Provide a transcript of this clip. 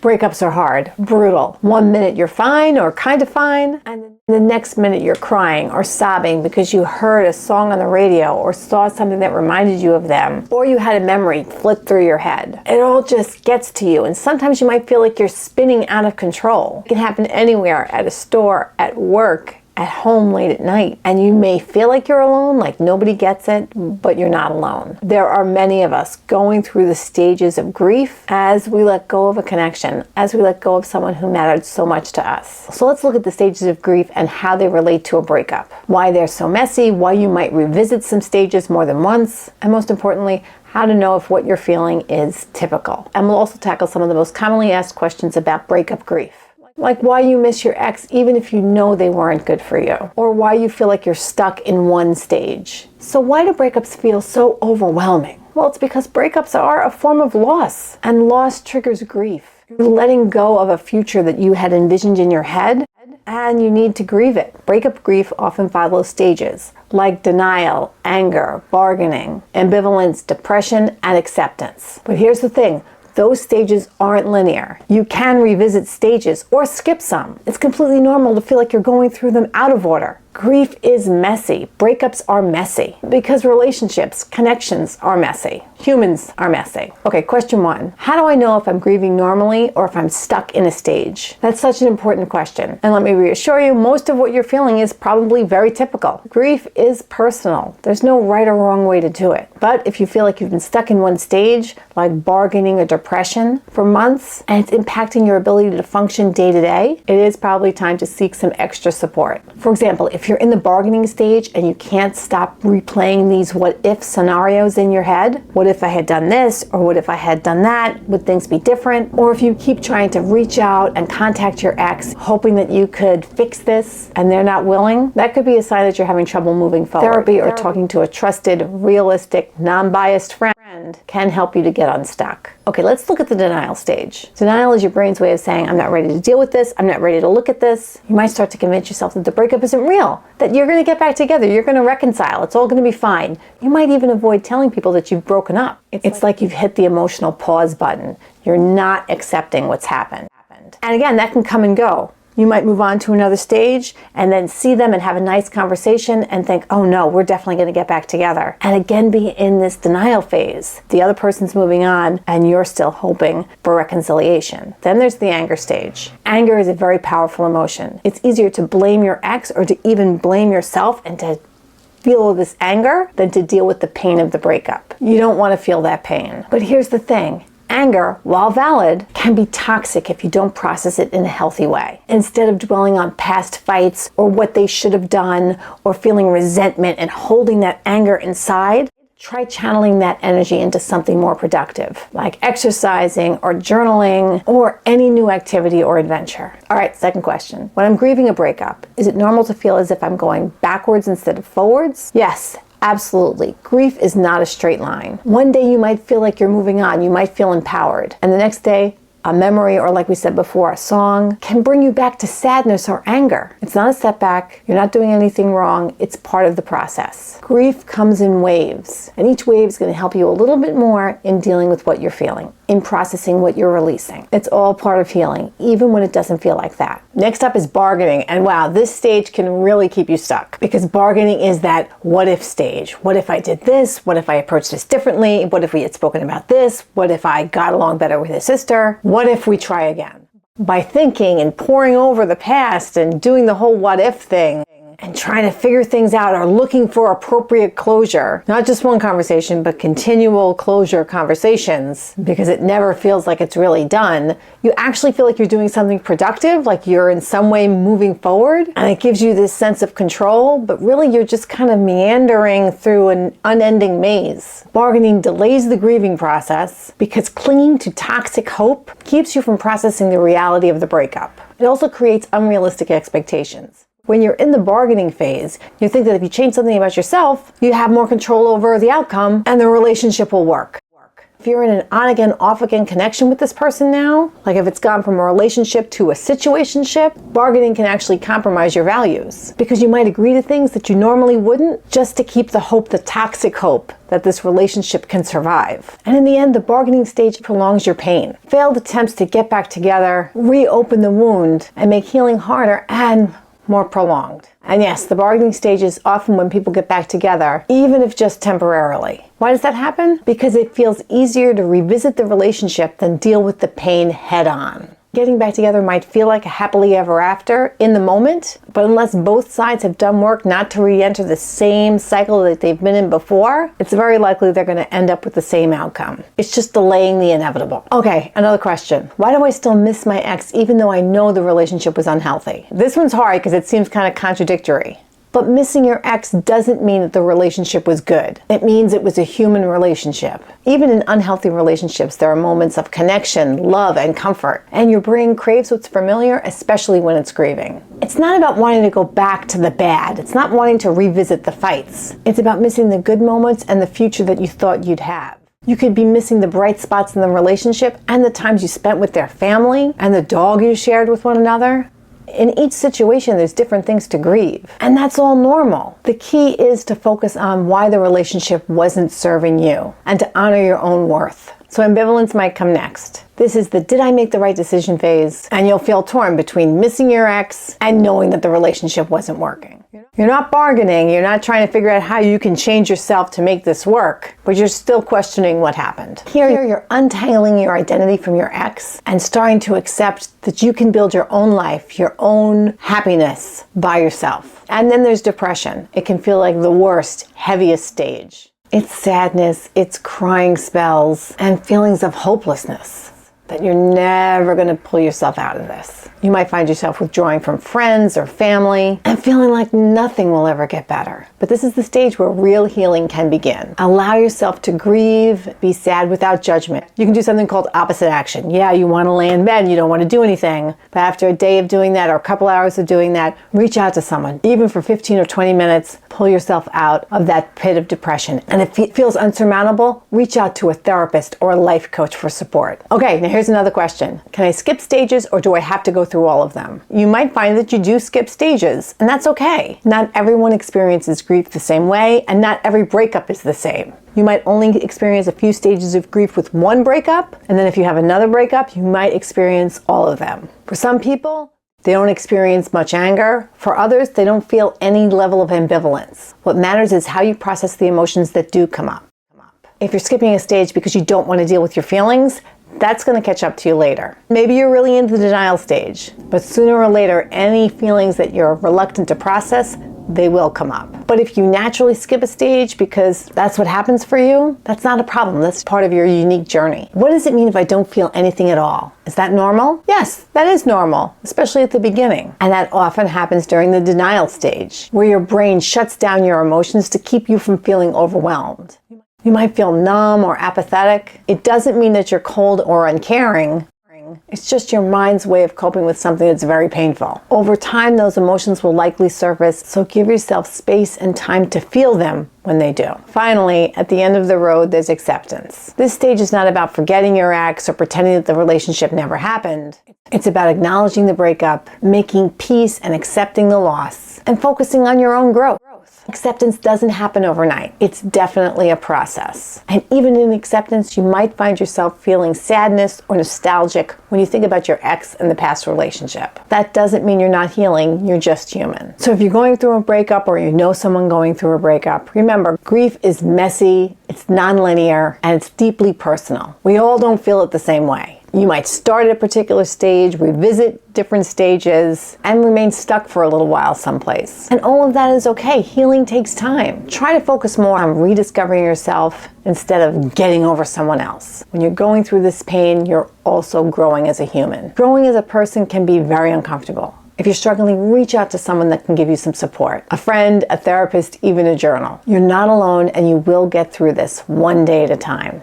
Breakups are hard, brutal. One minute you're fine or kind of fine, and the next minute you're crying or sobbing because you heard a song on the radio or saw something that reminded you of them, or you had a memory flit through your head. It all just gets to you, and sometimes you might feel like you're spinning out of control. It can happen anywhere, at a store, at work, at home late at night, and you may feel like you're alone, like nobody gets it, but you're not alone. There are many of us going through the stages of grief as we let go of a connection, as we let go of someone who mattered so much to us. So let's look at the stages of grief and how they relate to a breakup, why they're so messy, why you might revisit some stages more than once, and most importantly, how to know if what you're feeling is typical. And we'll also tackle some of the most commonly asked questions about breakup grief. Like why you miss your ex even if you know they weren't good for you, or why you feel like you're stuck in one stage. So why do breakups feel so overwhelming? Well, it's because breakups are a form of loss, and loss triggers grief. You're letting go of a future that you had envisioned in your head, and you need to grieve it. Breakup grief often follows stages like denial, anger, bargaining, ambivalence, depression, and acceptance. But here's the thing. Those stages aren't linear. You can revisit stages or skip some. It's completely normal to feel like you're going through them out of order. Grief is messy. Breakups are messy because relationships, connections are messy. Humans are messy. Okay, question 1. How do I know if I'm grieving normally or if I'm stuck in a stage? That's such an important question. And let me reassure you, most of what you're feeling is probably very typical. Grief is personal. There's no right or wrong way to do it. But if you feel like you've been stuck in one stage, like bargaining or depression, for months, and it's impacting your ability to function day to day, it is probably time to seek some extra support. For example, if you're in the bargaining stage and you can't stop replaying these what-if scenarios in your head, what if I had done this, or what if I had done that, would things be different? Or if you keep trying to reach out and contact your ex, hoping that you could fix this and they're not willing, that could be a sign that you're having trouble moving forward. Therapy or talking to a trusted, realistic, non-biased friend can help you to get unstuck. Okay, let's look at the denial stage. Denial is your brain's way of saying, I'm not ready to deal with this, I'm not ready to look at this. You might start to convince yourself that the breakup isn't real, that you're going to get back together, you're going to reconcile, it's all going to be fine. You might even avoid telling people that you've broken up. It's like you've hit the emotional pause button. You're not accepting what's happened. And again, that can come and go. You might move on to another stage and then see them and have a nice conversation and think, oh no, we're definitely going to get back together. And again, be in this denial phase. The other person's moving on and you're still hoping for reconciliation. Then there's the anger stage. Anger is a very powerful emotion. It's easier to blame your ex or to even blame yourself and to feel all this anger than to deal with the pain of the breakup. You don't want to feel that pain. But here's the thing. Anger, while valid, can be toxic if you don't process it in a healthy way. Instead of dwelling on past fights or what they should have done or feeling resentment and holding that anger inside, try channeling that energy into something more productive, like exercising or journaling or any new activity or adventure. All right, second question. When I'm grieving a breakup, is it normal to feel as if I'm going backwards instead of forwards? Yes. Absolutely. Grief is not a straight line. One day you might feel like you're moving on, you might feel empowered, and the next day, a memory, or like we said before, a song, can bring you back to sadness or anger. It's not a setback. You're not doing anything wrong. It's part of the process. Grief comes in waves, and each wave is going to help you a little bit more in dealing with what you're feeling, in processing what you're releasing. It's all part of healing, even when it doesn't feel like that. Next up is bargaining, and wow, this stage can really keep you stuck, because bargaining is that what-if stage. What if I did this? What if I approached this differently? What if we had spoken about this? What if I got along better with his sister? What if we try again? By thinking and poring over the past and doing the whole what-if thing, and trying to figure things out or looking for appropriate closure. Not just one conversation, but continual closure conversations, because it never feels like it's really done. You actually feel like you're doing something productive, like you're in some way moving forward, and it gives you this sense of control, but really you're just kind of meandering through an unending maze. Bargaining delays the grieving process because clinging to toxic hope keeps you from processing the reality of the breakup. It also creates unrealistic expectations. When you're in the bargaining phase, you think that if you change something about yourself, you have more control over the outcome and the relationship will work. If you're in an on-again, off-again connection with this person now, like if it's gone from a relationship to a situationship, bargaining can actually compromise your values. Because you might agree to things that you normally wouldn't, just to keep the hope, the toxic hope, that this relationship can survive. And in the end, the bargaining stage prolongs your pain. Failed attempts to get back together reopen the wound and make healing harder and more prolonged. And yes, the bargaining stage is often when people get back together, even if just temporarily. Why does that happen? Because it feels easier to revisit the relationship than deal with the pain head on. Getting back together might feel like a happily ever after in the moment, but unless both sides have done work not to re-enter the same cycle that they've been in before, it's very likely they're going to end up with the same outcome. It's just delaying the inevitable. Okay, another question. Why do I still miss my ex even though I know the relationship was unhealthy? This one's hard because it seems kind of contradictory. But missing your ex doesn't mean that the relationship was good. It means it was a human relationship. Even in unhealthy relationships, there are moments of connection, love, and comfort. And your brain craves what's familiar, especially when it's grieving. It's not about wanting to go back to the bad. It's not wanting to revisit the fights. It's about missing the good moments and the future that you thought you'd have. You could be missing the bright spots in the relationship and the times you spent with their family and the dog you shared with one another. In each situation, there's different things to grieve, and that's all normal. The key is to focus on why the relationship wasn't serving you and to honor your own worth. So ambivalence might come next. This is the did I make the right decision phase, and you'll feel torn between missing your ex and knowing that the relationship wasn't working. You're not bargaining, you're not trying to figure out how you can change yourself to make this work, but you're still questioning what happened. Here you're untangling your identity from your ex and starting to accept that you can build your own life, your own happiness by yourself. And then there's depression. It can feel like the worst, heaviest stage. It's sadness, it's crying spells, and feelings of hopelessness. That you're never going to pull yourself out of this. You might find yourself withdrawing from friends or family and feeling like nothing will ever get better. But this is the stage where real healing can begin. Allow yourself to grieve, be sad without judgment. You can do something called opposite action. Yeah, you want to lay in bed and you don't want to do anything. But after a day of doing that or a couple hours of doing that, reach out to someone. Even for 15 or 20 minutes, pull yourself out of that pit of depression. And if it feels unsurmountable, reach out to a therapist or a life coach for support. Okay, now here's another question. Can I skip stages or do I have to go through all of them? You might find that you do skip stages, and that's okay. Not everyone experiences grief the same way, and not every breakup is the same. You might only experience a few stages of grief with one breakup, and then if you have another breakup, you might experience all of them. For some people, they don't experience much anger. For others, they don't feel any level of ambivalence. What matters is how you process the emotions that do come up. If you're skipping a stage because you don't want to deal with your feelings, that's going to catch up to you later. Maybe you're really into the denial stage, but sooner or later, any feelings that you're reluctant to process, they will come up. But if you naturally skip a stage because that's what happens for you, that's not a problem. That's part of your unique journey. What does it mean if I don't feel anything at all? Is that normal? Yes, that is normal, especially at the beginning. And that often happens during the denial stage, where your brain shuts down your emotions to keep you from feeling overwhelmed. You might feel numb or apathetic. It doesn't mean that you're cold or uncaring. It's just your mind's way of coping with something that's very painful. Over time, those emotions will likely surface, so give yourself space and time to feel them when they do. Finally, at the end of the road, there's acceptance. This stage is not about forgetting your ex or pretending that the relationship never happened. It's about acknowledging the breakup, making peace and accepting the loss, and focusing on your own growth. Acceptance doesn't happen overnight. It's definitely a process. And even in acceptance, you might find yourself feeling sadness or nostalgic when you think about your ex and the past relationship. That doesn't mean you're not healing, you're just human. So if you're going through a breakup or you know someone going through a breakup, remember, grief is messy, it's non-linear, and it's deeply personal. We all don't feel it the same way. You might start at a particular stage, revisit different stages, and remain stuck for a little while someplace. And all of that is okay. Healing takes time. Try to focus more on rediscovering yourself instead of getting over someone else. When you're going through this pain, you're also growing as a human. Growing as a person can be very uncomfortable. If you're struggling, reach out to someone that can give you some support. A friend, a therapist, even a journal. You're not alone, and you will get through this one day at a time.